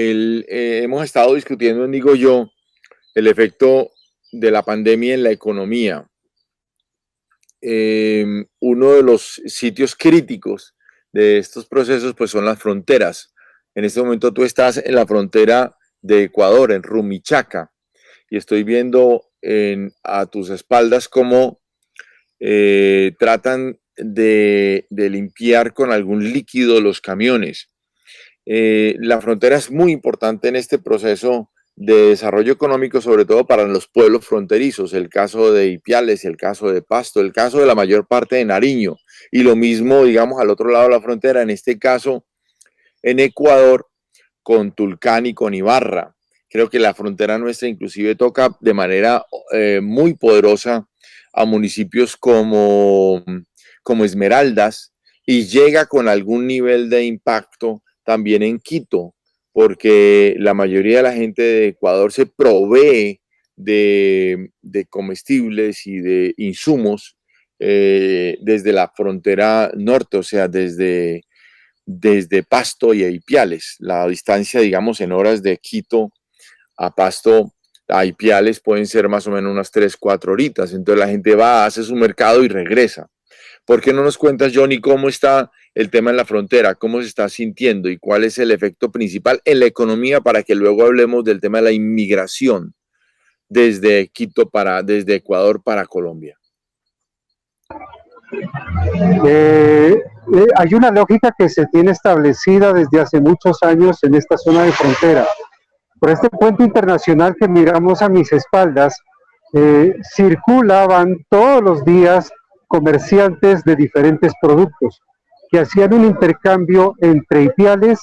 hemos estado discutiendo, digo yo, el efecto de la pandemia en la economía. Uno de los sitios críticos de estos procesos pues son las fronteras. En este momento tú estás en la frontera de Ecuador, en Rumichaca, y estoy viendo a tus espaldas cómo tratan de limpiar con algún líquido los camiones. La frontera es muy importante en este proceso de desarrollo económico, sobre todo para los pueblos fronterizos, el caso de Ipiales, el caso de Pasto, el caso de la mayor parte de Nariño, y lo mismo, digamos, al otro lado de la frontera, en este caso en Ecuador, con Tulcán y con Ibarra. Creo que la frontera nuestra inclusive toca de manera muy poderosa a municipios como Esmeraldas, y llega con algún nivel de impacto también en Quito, porque la mayoría de la gente de Ecuador se provee de comestibles y de insumos desde la frontera norte, o sea, desde Pasto y Ipiales. La distancia, digamos, en horas de Quito a Pasto a Ipiales pueden ser más o menos unas 3, 4 horitas. Entonces la gente va, hace su mercado y regresa. ¿Por qué no nos cuentas, Johnny, cómo está el tema en la frontera? ¿Cómo se está sintiendo y cuál es el efecto principal en la economía para que luego hablemos del tema de la inmigración desde desde Ecuador para Colombia? Hay una lógica que se tiene establecida desde hace muchos años en esta zona de frontera. Por este puente internacional que miramos a mis espaldas, circulaban todos los días comerciantes de diferentes productos que hacían un intercambio entre Ipiales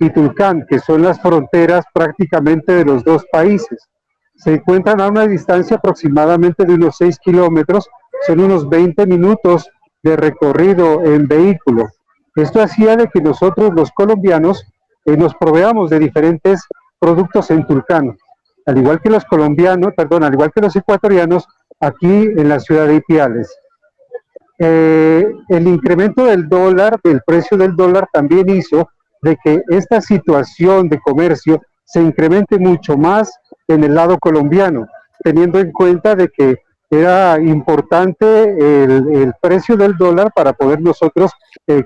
y Tulcán, que son las fronteras prácticamente de los dos países. Se encuentran a una distancia aproximadamente de unos 6 kilómetros, son unos 20 minutos de recorrido en vehículo. Esto hacía de que nosotros los colombianos nos proveamos de diferentes productos en Tulcán, al igual que los colombianos, perdón, al igual que los ecuatorianos aquí en la ciudad de Ipiales. El incremento del dólar, del precio del dólar, también hizo de que esta situación de comercio se incremente mucho más en el lado colombiano, teniendo en cuenta de que era importante el precio del dólar para poder nosotros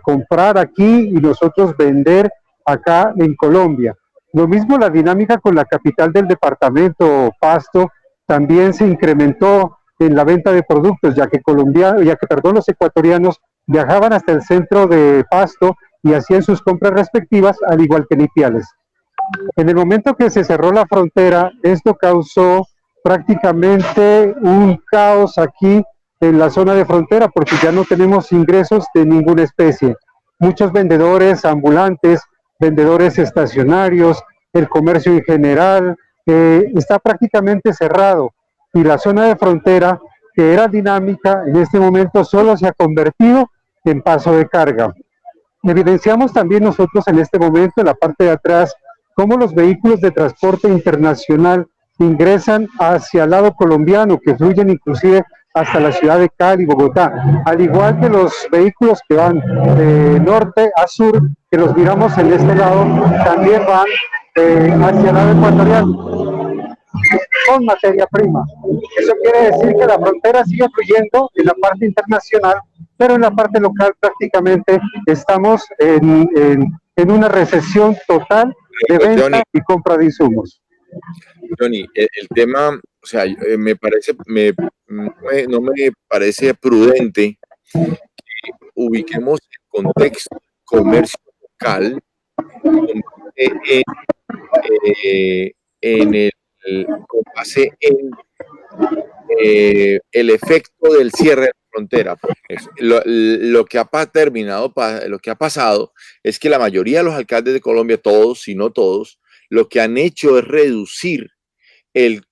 comprar aquí y nosotros vender acá en Colombia. Lo mismo la dinámica con la capital del departamento, Pasto, también se incrementó en la venta de productos, ya que los ecuatorianos viajaban hasta el centro de Pasto y hacían sus compras respectivas, al igual que en Ipiales. En el momento que se cerró la frontera, esto causó prácticamente un caos aquí en la zona de frontera, porque ya no tenemos ingresos de ninguna especie. Muchos vendedores ambulantes, vendedores estacionarios, el comercio en general, está prácticamente cerrado, y la zona de frontera, que era dinámica, en este momento solo se ha convertido en paso de carga. Evidenciamos también nosotros en este momento, en la parte de atrás, cómo los vehículos de transporte internacional ingresan hacia el lado colombiano, que fluyen inclusive hasta la ciudad de Cali, Bogotá, al igual que los vehículos que van de norte a sur, que los miramos en este lado, también van hacia el lado ecuatoriano con materia prima. Eso quiere decir que la frontera sigue fluyendo en la parte internacional, pero en la parte local prácticamente estamos en una recesión total de venta, Johnny, y compra de insumos. Johnny, el tema, o sea, no me parece prudente que ubiquemos el contexto del comercio local con base en el efecto del cierre de la frontera. Lo que ha pasado es que la mayoría de los alcaldes de Colombia, todos, si no todos, lo que han hecho es reducir el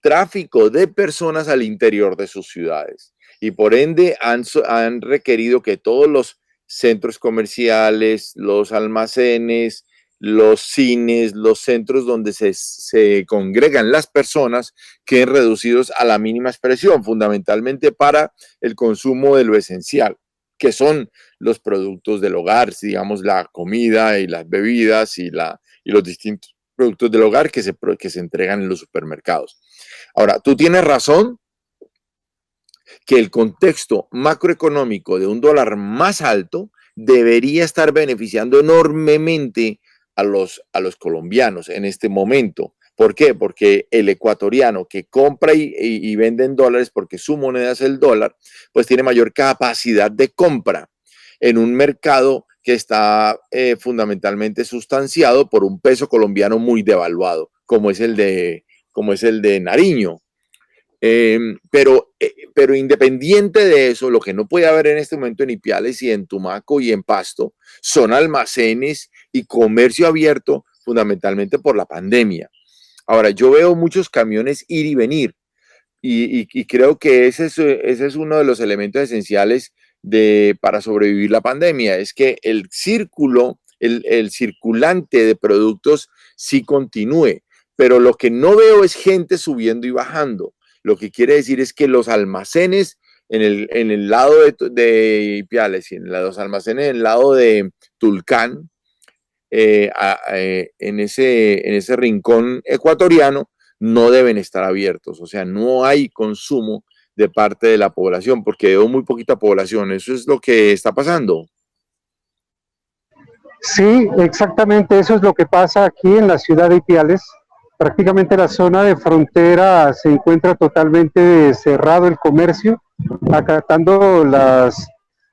tráfico de personas al interior de sus ciudades, y por ende han requerido que todos los centros comerciales, los almacenes, los cines, los centros donde se congregan las personas queden reducidos a la mínima expresión, fundamentalmente para el consumo de lo esencial, que son los productos del hogar, digamos la comida y las bebidas y los distintos productos del hogar que se entregan en los supermercados. Ahora, tú tienes razón que el contexto macroeconómico de un dólar más alto debería estar beneficiando enormemente a los colombianos en este momento. ¿Por qué? Porque el ecuatoriano que compra y vende en dólares porque su moneda es el dólar, pues tiene mayor capacidad de compra en un mercado que está fundamentalmente sustanciado por un peso colombiano muy devaluado, como es el de Nariño. Pero independiente de eso, lo que no puede haber en este momento en Ipiales y en Tumaco y en Pasto son almacenes y comercio abierto fundamentalmente por la pandemia. Ahora, yo veo muchos camiones ir y venir y creo que ese es uno de los elementos esenciales para sobrevivir la pandemia, es que el círculo, el circulante de productos sí continúe, pero lo que no veo es gente subiendo y bajando. Lo que quiere decir es que los almacenes en el lado de Ipiales y en los almacenes en el lado de Tulcán, en ese rincón ecuatoriano, no deben estar abiertos. O sea, no hay consumo de parte de la población porque veo muy poquita población. Eso es lo que está pasando. Sí, exactamente eso es lo que pasa aquí en la ciudad de Ipiales. Prácticamente la zona de frontera se encuentra totalmente cerrado el comercio, acatando las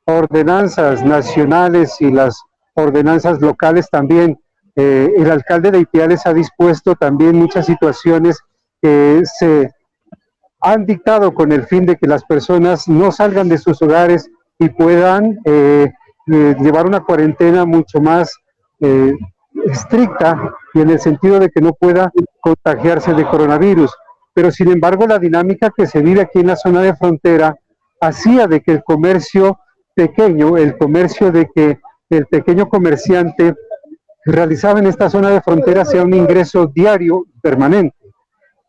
ordenanzas nacionales y las ordenanzas locales también. El alcalde de Ipiales ha dispuesto también muchas situaciones que se han dictado con el fin de que las personas no salgan de sus hogares y puedan llevar una cuarentena mucho más estricta y en el sentido de que no pueda contagiarse de coronavirus. Pero sin embargo, la dinámica que se vive aquí en la zona de frontera hacía de que el comercio pequeño, el comercio de que el pequeño comerciante realizaba en esta zona de frontera sea un ingreso diario permanente.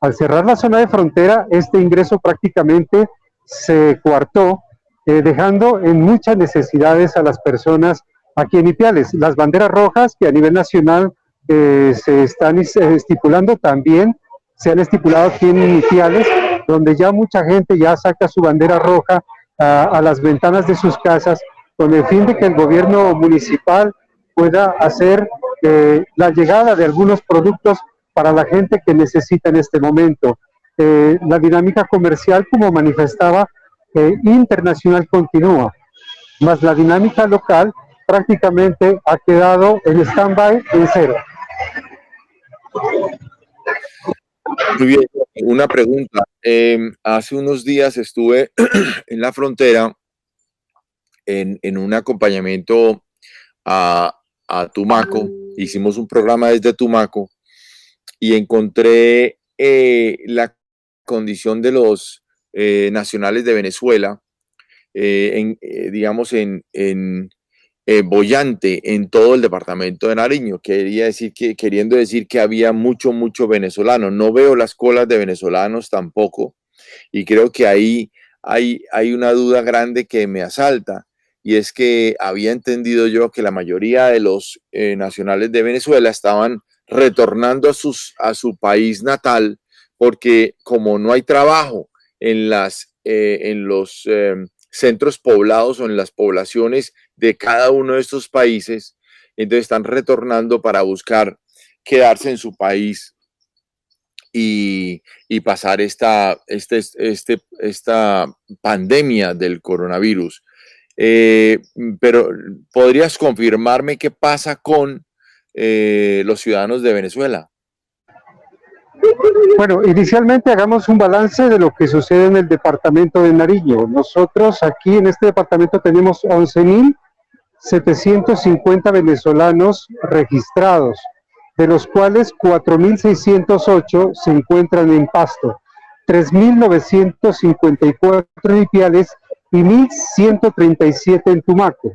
Al cerrar la zona de frontera, este ingreso prácticamente se coartó, dejando en muchas necesidades a las personas aquí en Ipiales. Las banderas rojas que a nivel nacional se están estipulando también se han estipulado aquí en Ipiales, donde ya mucha gente ya saca su bandera roja a las ventanas de sus casas con el fin de que el gobierno municipal pueda hacer la llegada de algunos productos para la gente que necesita en este momento. La dinámica comercial, como manifestaba, internacional continúa, más la dinámica local prácticamente ha quedado en stand-by en cero. Muy bien, una pregunta. Hace unos días estuve en la frontera en un acompañamiento a Tumaco. Hicimos un programa desde Tumaco y encontré la condición de los nacionales de Venezuela, digamos, en boyante en todo el departamento de Nariño. Queriendo decir que había mucho venezolano. No veo las colas de venezolanos tampoco y creo que ahí hay una duda grande que me asalta y es que había entendido yo que la mayoría de los nacionales de Venezuela estaban retornando a su país natal porque como no hay trabajo en los centros poblados o en las poblaciones de cada uno de estos países, entonces están retornando para buscar quedarse en su país y pasar esta pandemia del coronavirus. Pero ¿podrías confirmarme qué pasa con los ciudadanos de Venezuela? Bueno, inicialmente hagamos un balance de lo que sucede en el departamento de Nariño. Nosotros aquí en este departamento tenemos 11.750 venezolanos registrados, de los cuales 4.608 se encuentran en Pasto, 3.954 en Ipiales y 1.137 en Tumaco.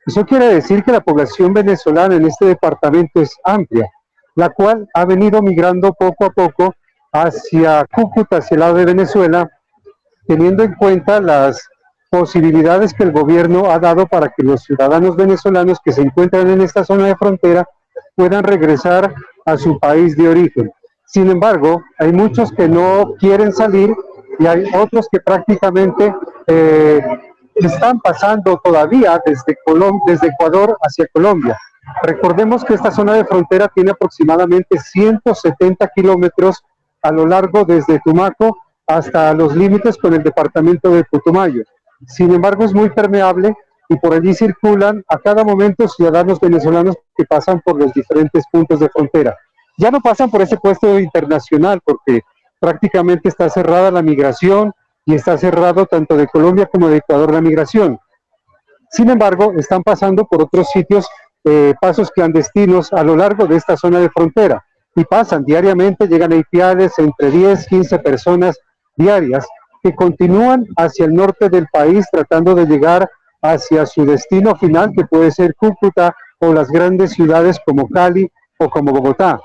Eso quiere decir que la población venezolana en este departamento es amplia, la cual ha venido migrando poco a poco hacia Cúcuta, hacia el lado de Venezuela, teniendo en cuenta las posibilidades que el gobierno ha dado para que los ciudadanos venezolanos que se encuentran en esta zona de frontera puedan regresar a su país de origen. Sin embargo, hay muchos que no quieren salir y hay otros que prácticamente están pasando todavía desde Ecuador hacia Colombia. Recordemos que esta zona de frontera tiene aproximadamente 170 kilómetros a lo largo desde Tumaco hasta los límites con el departamento de Putumayo. Sin embargo, es muy permeable y por allí circulan a cada momento ciudadanos venezolanos que pasan por los diferentes puntos de frontera. Ya no pasan por ese puesto internacional porque prácticamente está cerrada la migración y está cerrado tanto de Colombia como de Ecuador la migración. Sin embargo, están pasando por otros sitios, pasos clandestinos a lo largo de esta zona de frontera y pasan diariamente, llegan a Ipiales entre 10, 15 personas diarias que continúan hacia el norte del país tratando de llegar hacia su destino final, que puede ser Cúcuta o las grandes ciudades como Cali o como Bogotá.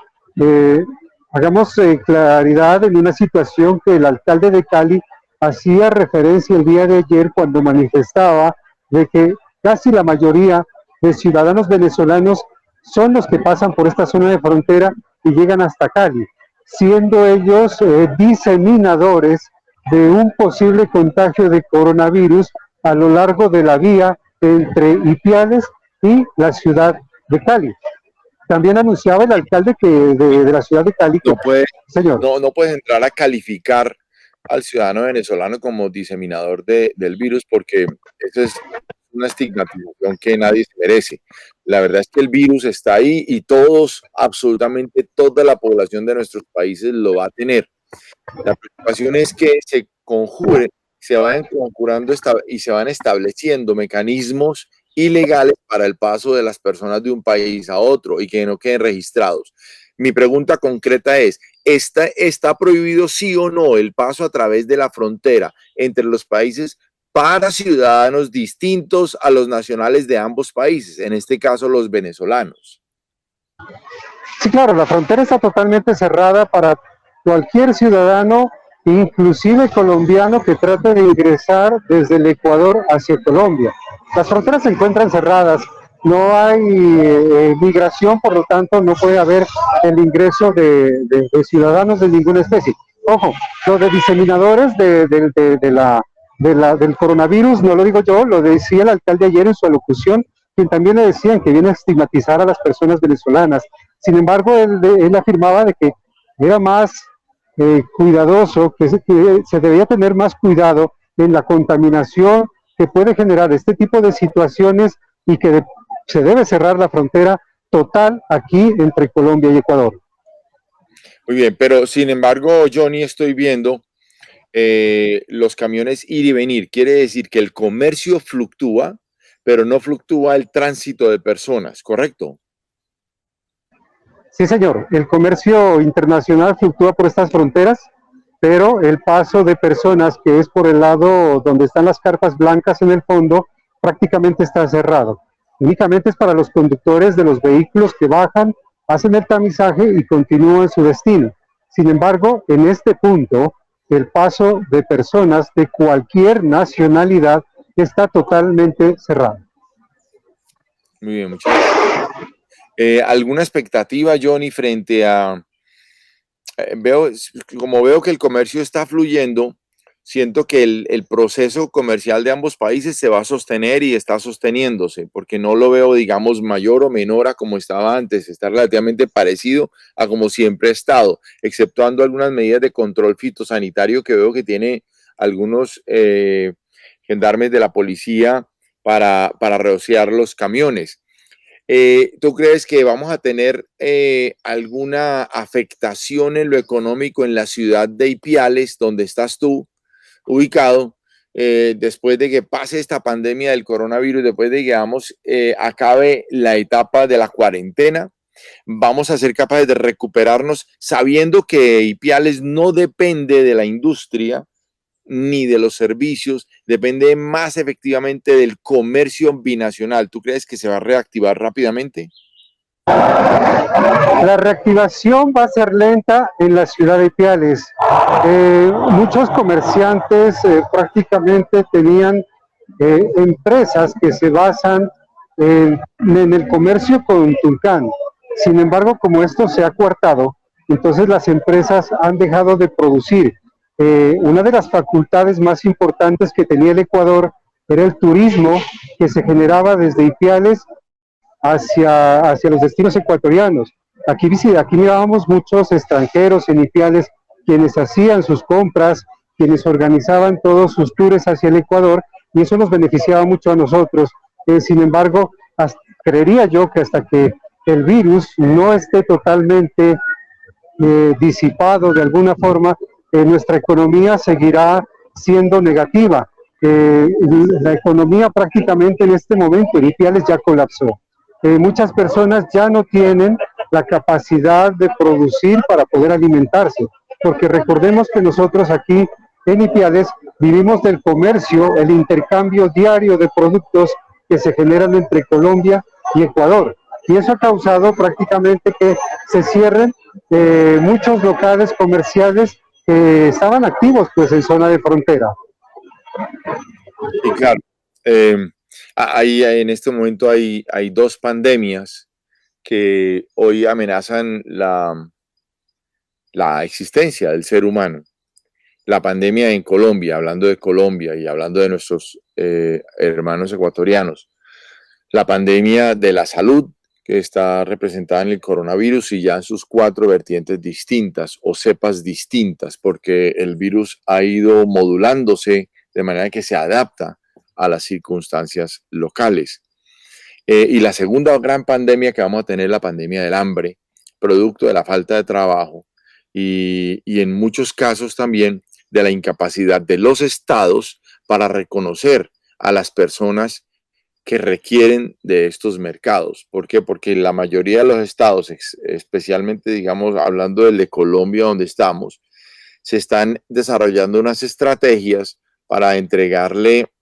Hagamos claridad en una situación que el alcalde de Cali hacía referencia el día de ayer cuando manifestaba de que casi la mayoría de ciudadanos venezolanos son los que pasan por esta zona de frontera y llegan hasta Cali, siendo ellos diseminadores de un posible contagio de coronavirus a lo largo de la vía entre Ipiales y la ciudad de Cali. También anunciaba el alcalde que de la ciudad de Cali. No puedes entrar a calificar al ciudadano venezolano como diseminador del virus porque eso es una estigmatización que nadie se merece. La verdad es que el virus está ahí y todos, absolutamente toda la población de nuestros países lo va a tener. La preocupación es que se conjuren, se vayan conjurando y se van estableciendo mecanismos ilegales para el paso de las personas de un país a otro y que no queden registrados. Mi pregunta concreta es, ¿está prohibido sí o no el paso a través de la frontera entre los países para ciudadanos distintos a los nacionales de ambos países, en este caso los venezolanos? Sí, claro, la frontera está totalmente cerrada para cualquier ciudadano, inclusive colombiano, que trate de ingresar desde el Ecuador hacia Colombia. Las fronteras se encuentran cerradas, no hay migración, por lo tanto no puede haber el ingreso de ciudadanos de ninguna especie. Ojo, lo de diseminadores del coronavirus, no lo digo yo, lo decía el alcalde ayer en su alocución, quien también le decían que viene a estigmatizar a las personas venezolanas. Sin embargo, él afirmaba de que era más cuidadoso, que se debía tener más cuidado en la contaminación que puede generar este tipo de situaciones y que se debe cerrar la frontera total aquí entre Colombia y Ecuador. Muy bien, pero sin embargo, Johnny, estoy viendo los camiones ir y venir. Quiere decir que el comercio fluctúa, pero no fluctúa el tránsito de personas, ¿correcto? Sí, señor. El comercio internacional fluctúa por estas fronteras, pero el paso de personas, que es por el lado donde están las carpas blancas en el fondo, prácticamente está cerrado. Únicamente es para los conductores de los vehículos que bajan, hacen el tamizaje y continúan su destino. Sin embargo, en este punto, el paso de personas de cualquier nacionalidad está totalmente cerrado. Muy bien, muchas gracias. ¿Alguna expectativa, Johnny, frente a... como veo que el comercio está fluyendo, siento que el proceso comercial de ambos países se va a sostener y está sosteniéndose, porque no lo veo, digamos, mayor o menor a como estaba antes, está relativamente parecido a como siempre ha estado, exceptuando algunas medidas de control fitosanitario que veo que tiene algunos gendarmes de la policía para rociar los camiones. ¿Tú crees que vamos a tener alguna afectación en lo económico en la ciudad de Ipiales, donde estás tú ubicado, después de que pase esta pandemia del coronavirus, después de que acabe la etapa de la cuarentena? ¿Vamos a ser capaces de recuperarnos sabiendo que Ipiales no depende de la industria ni de los servicios, depende más efectivamente del comercio binacional? ¿Tú crees que se va a reactivar rápidamente? La reactivación va a ser lenta en la ciudad de Ipiales. Muchos comerciantes prácticamente tenían empresas que se basan en el comercio con Tulcán. Sin embargo, como esto se ha coartado, entonces las empresas han dejado de producir. Una de las facultades más importantes que tenía el Ecuador era el turismo que se generaba desde Ipiales hacia los destinos ecuatorianos. Aquí mirábamos muchos extranjeros en Ipiales quienes hacían sus compras, quienes organizaban todos sus tours hacia el Ecuador, y eso nos beneficiaba mucho a nosotros. Sin embargo, creería yo que hasta que el virus no esté totalmente disipado de alguna forma, nuestra economía seguirá siendo negativa. La economía prácticamente en este momento en Ipiales ya colapsó. Muchas personas ya no tienen la capacidad de producir para poder alimentarse, porque recordemos que nosotros aquí en Ipiales vivimos del comercio, el intercambio diario de productos que se generan entre Colombia y Ecuador. Y eso ha causado prácticamente que se cierren muchos locales comerciales que estaban activos pues en zona de frontera. Y claro, eh, ahí en este momento hay dos pandemias que hoy amenazan la existencia del ser humano. La pandemia en Colombia, hablando de Colombia y hablando de nuestros hermanos ecuatorianos. La pandemia de la salud, que está representada en el coronavirus y ya en sus 4 vertientes distintas o cepas distintas, porque el virus ha ido modulándose de manera que se adapta a las circunstancias locales. Y la segunda gran pandemia que vamos a tener, la pandemia del hambre, producto de la falta de trabajo y en muchos casos también de la incapacidad de los estados para reconocer a las personas que requieren de estos mercados. ¿Por qué? Porque la mayoría de los estados, especialmente, digamos, hablando del de Colombia donde estamos, se están desarrollando unas estrategias para entregarle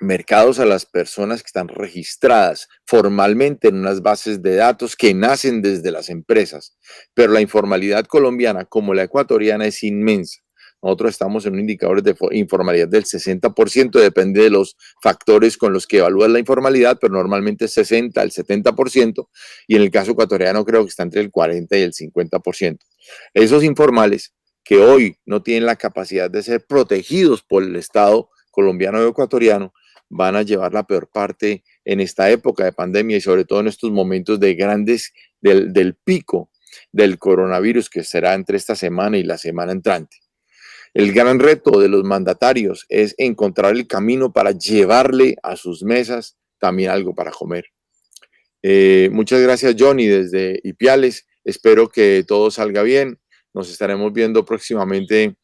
mercados a las personas que están registradas formalmente en unas bases de datos que nacen desde las empresas. Pero la informalidad colombiana, como la ecuatoriana, es inmensa. Nosotros estamos en un indicador de informalidad del 60%, depende de los factores con los que evalúan la informalidad, pero normalmente es 60 al 70%, y en el caso ecuatoriano creo que está entre el 40 y el 50%. Esos informales que hoy no tienen la capacidad de ser protegidos por el Estado colombiano o ecuatoriano, van a llevar la peor parte en esta época de pandemia y sobre todo en estos momentos de grandes, del pico del coronavirus que será entre esta semana y la semana entrante. El gran reto de los mandatarios es encontrar el camino para llevarle a sus mesas también algo para comer. Muchas gracias, Johnny, desde Ipiales. Espero que todo salga bien. Nos estaremos viendo próximamente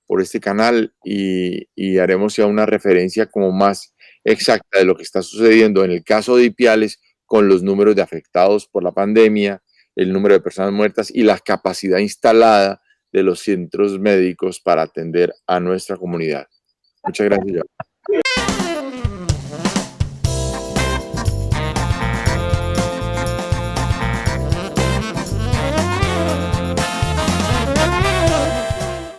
por este canal y haremos ya una referencia como más exacta de lo que está sucediendo en el caso de Ipiales con los números de afectados por la pandemia, el número de personas muertas y la capacidad instalada de los centros médicos para atender a nuestra comunidad. Muchas gracias, Johnny.